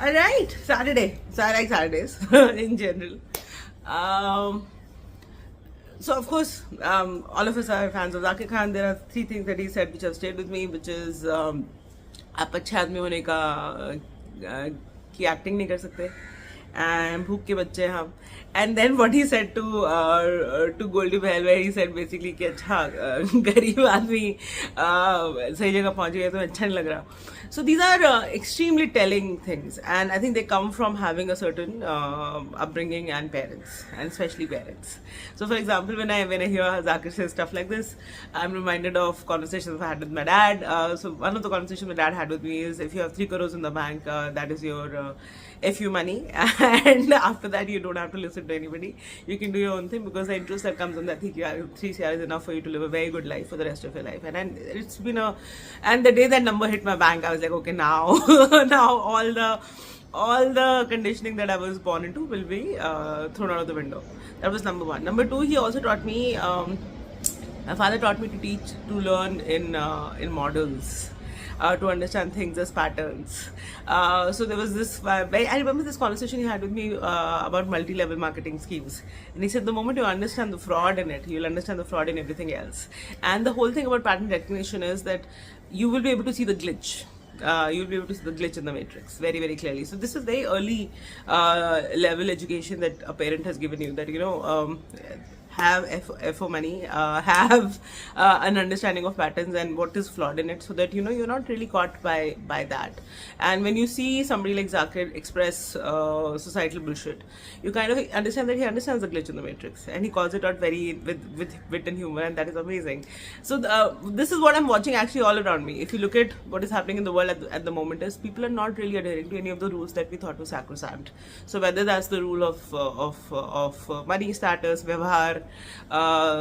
All right, Saturday. So I like Saturdays in general. Um, so of course, all of us are fans of Zakir Khan. There are three things that he said which have stayed with me, which is आप अच्छे आदमी होने का की acting नहीं कर सकते and भूख के बच्चे हैं हम and then what he said to Goldie Behl where he said basically कि अच्छा गरीब आदमी सही जगह पहुंच गया तो अच्छा नहीं लग रहा. So these are extremely telling things, and I think they come from having a certain upbringing and parents, and especially parents. So, for example, when I hear Zakir say stuff like this, I'm reminded of conversations I had with my dad. So one of the conversations my dad had with me is, if you have 3 crores in the bank, that is your FU money, and after that you don't have to listen to anybody. You can do your own thing, because the interest that comes on that 3 CR is enough for you to live a very good life for the rest of your life. And it's been and the day that number hit my bank, I was like, okay, now now all the conditioning that I was born into will be thrown out of the window. That was number one. Number two, he also taught me, my father taught me to learn in models. To understand things as patterns. So there was this, I remember this conversation he had with me about multi-level marketing schemes. And he said, the moment you understand the fraud in it, you'll understand the fraud in everything else. And the whole thing about pattern recognition is that you will be able to see the glitch. You'll be able to see the glitch in the matrix very, very clearly. So this is very early level education that a parent has given you, that, you know, have FO money, have an understanding of patterns and what is flawed in it, so that, you know, you're not really caught by that. And when you see somebody like Zakir express societal bullshit, you kind of understand that he understands the glitch in the matrix, and he calls it out very with wit and humor, and that is amazing. So this is what I'm watching actually all around me. If you look at what is happening in the world at the moment, is people are not really adhering to any of the rules that we thought were sacrosanct. So whether that's the rule of money, status, vyavahar,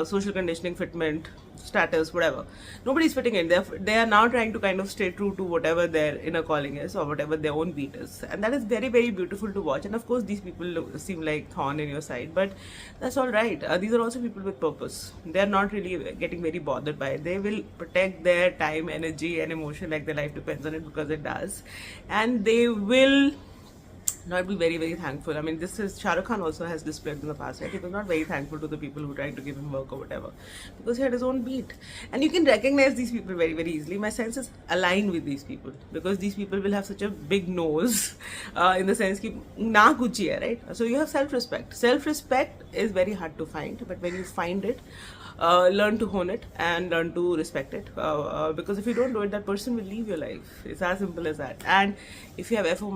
social conditioning, fitment, status, whatever, nobody's fitting in. They are now trying to kind of stay true to whatever their inner calling is, or whatever their own beat is, and that is very, very beautiful to watch. And of course, these people seem like thorn in your side, but that's all right. These are also people with purpose. They are not really getting very bothered by it. They will protect their time, energy, and emotion like their life depends on it, because it does, and they will not be very, very thankful. I mean, this is Shah Rukh Khan also has displayed in the past, right? He was not very thankful to the people who tried to give him work or whatever, because he had his own beat. And you can recognize these people very, very easily. My senses align with these people, because these people will have such a big nose, in the sense ki na kuch hi hai, right? So you have self-respect. Self-respect is very hard to find, but when you find it, learn to hone it and learn to respect it, because if you don't do it, that person will leave your life. It's as simple as that. And if you have FO